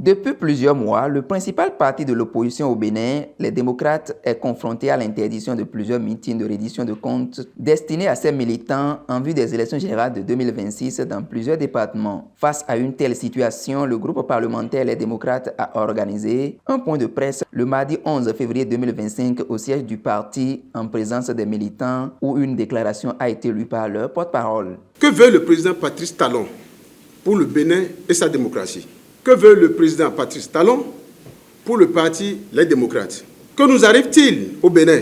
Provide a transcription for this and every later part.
Depuis plusieurs mois, le principal parti de l'opposition au Bénin, les démocrates, est confronté à l'interdiction de plusieurs meetings de reddition de comptes destinés à ses militants en vue des élections générales de 2026 dans plusieurs départements. Face à une telle situation, le groupe parlementaire Les Démocrates a organisé un point de presse le mardi 11 février 2025 au siège du parti en présence des militants où une déclaration a été lue par leur porte-parole. Que veut le président Patrice Talon pour le Bénin et sa démocratie? Que veut le président Patrice Talon pour le parti Les Démocrates? Que nous arrive-t-il au Bénin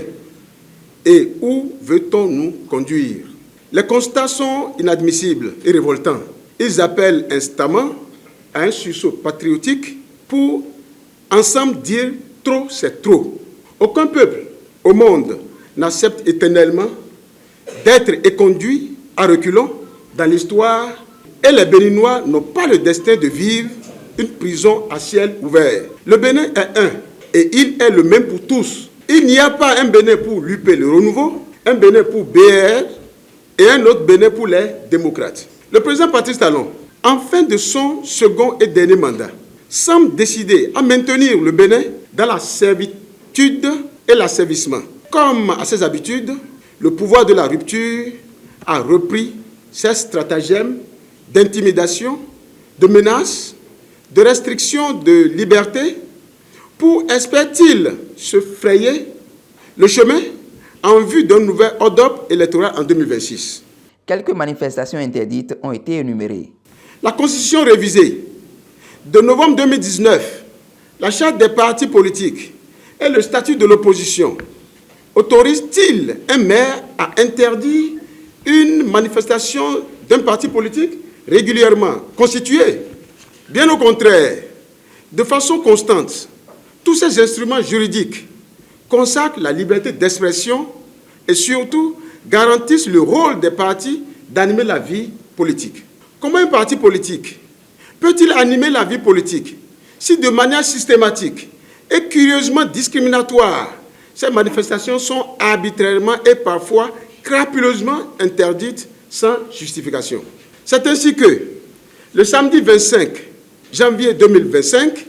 et où veut-on nous conduire? Les constats sont inadmissibles et révoltants. Ils appellent instamment à un sursaut patriotique pour ensemble dire trop, c'est trop. Aucun peuple au monde n'accepte éternellement d'être éconduit à reculons dans l'histoire et les Béninois n'ont pas le destin de vivre une prison à ciel ouvert. Le Bénin est un et il est le même pour tous. Il n'y a pas un Bénin pour l'UP le renouveau, un Bénin pour BR et un autre Bénin pour les démocrates. Le président Patrice Talon, en fin de son second et dernier mandat, semble décidé à maintenir le Bénin dans la servitude et l'asservissement. Comme à ses habitudes, le pouvoir de la rupture a repris ses stratagèmes d'intimidation, de menaces, de restrictions de liberté pour, espère-t-il, se frayer le chemin en vue d'un nouvel hold-up électoral en 2026. Quelques manifestations interdites ont été énumérées. La Constitution révisée de novembre 2019, la Charte des partis politiques et le statut de l'opposition autorisent-ils un maire à interdire une manifestation d'un parti politique régulièrement constitué? Bien au contraire, de façon constante, tous ces instruments juridiques consacrent la liberté d'expression et surtout garantissent le rôle des partis d'animer la vie politique. Comment un parti politique peut-il animer la vie politique si de manière systématique et curieusement discriminatoire, ces manifestations sont arbitrairement et parfois crapuleusement interdites sans justification? C'est ainsi que le samedi 25 janvier 2025,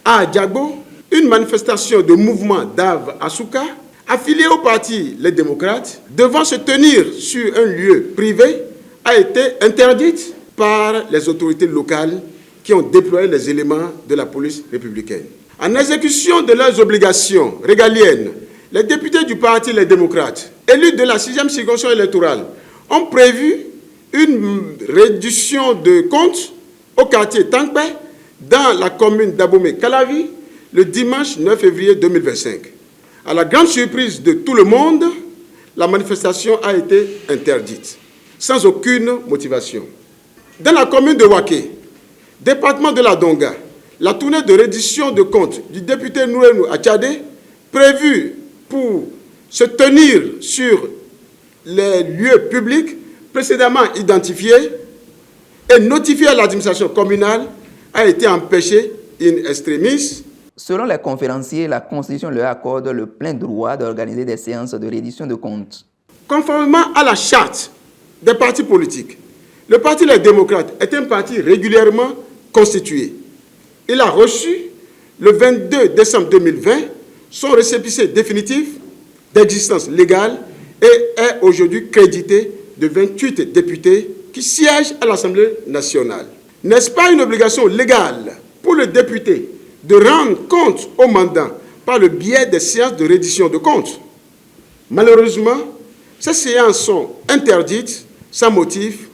à Adjagbo, une manifestation de mouvement d'Ave Asuka, affiliée au parti Les Démocrates, devant se tenir sur un lieu privé, a été interdite par les autorités locales qui ont déployé les éléments de la police républicaine. En exécution de leurs obligations régaliennes, les députés du parti Les Démocrates, élus de la 6e circonscription électorale, ont prévu une réduction de comptes au quartier Tankpe, dans la commune d'Abomey-Calavi, le dimanche 9 février 2025. À la grande surprise de tout le monde, la manifestation a été interdite, sans aucune motivation. Dans la commune de Waké, département de la Donga, la tournée de reddition de comptes du député Nourenou Achadé, prévue pour se tenir sur les lieux publics précédemment identifiés, et notifié à l'administration communale, a été empêché in extremis. Selon les conférenciers, la Constitution leur accorde le plein droit d'organiser des séances de reddition de comptes. Conformément à la charte des partis politiques, le parti Les Démocrates est un parti régulièrement constitué. Il a reçu, le 22 décembre 2020, son récépissé définitif d'existence légale et est aujourd'hui crédité de 28 députés qui siègent à l'Assemblée nationale. N'est-ce pas une obligation légale pour le député de rendre compte au mandant par le biais des séances de reddition de comptes? Malheureusement, ces séances sont interdites sans motif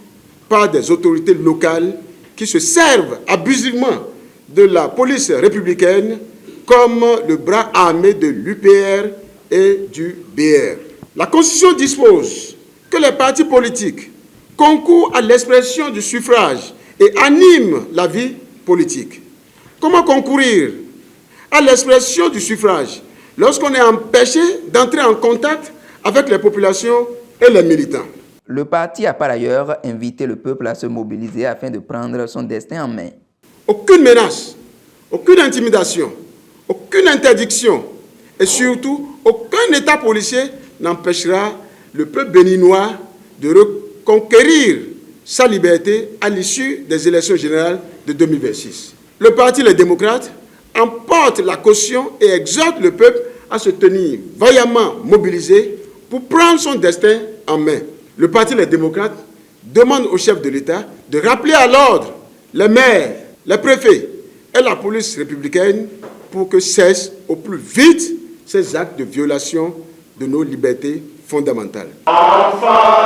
par des autorités locales qui se servent abusivement de la police républicaine comme le bras armé de l'UPR et du BR. La Constitution dispose que les partis politiques concourent à l'expression du suffrage et animent la vie politique. Comment concourir à l'expression du suffrage lorsqu'on est empêché d'entrer en contact avec les populations et les militants? Le parti a par ailleurs invité le peuple à se mobiliser afin de prendre son destin en main. Aucune menace, aucune intimidation, aucune interdiction et surtout aucun état policier n'empêchera le peuple béninois de reconquérir sa liberté à l'issue des élections générales de 2026. Le Parti Les Démocrates emporte la caution et exhorte le peuple à se tenir vaillamment mobilisé pour prendre son destin en main. Le Parti Les Démocrates demande au chef de l'État de rappeler à l'ordre les maires, les préfets et la police républicaine pour que cessent au plus vite ces actes de violation de nos libertés fondamentales. Enfant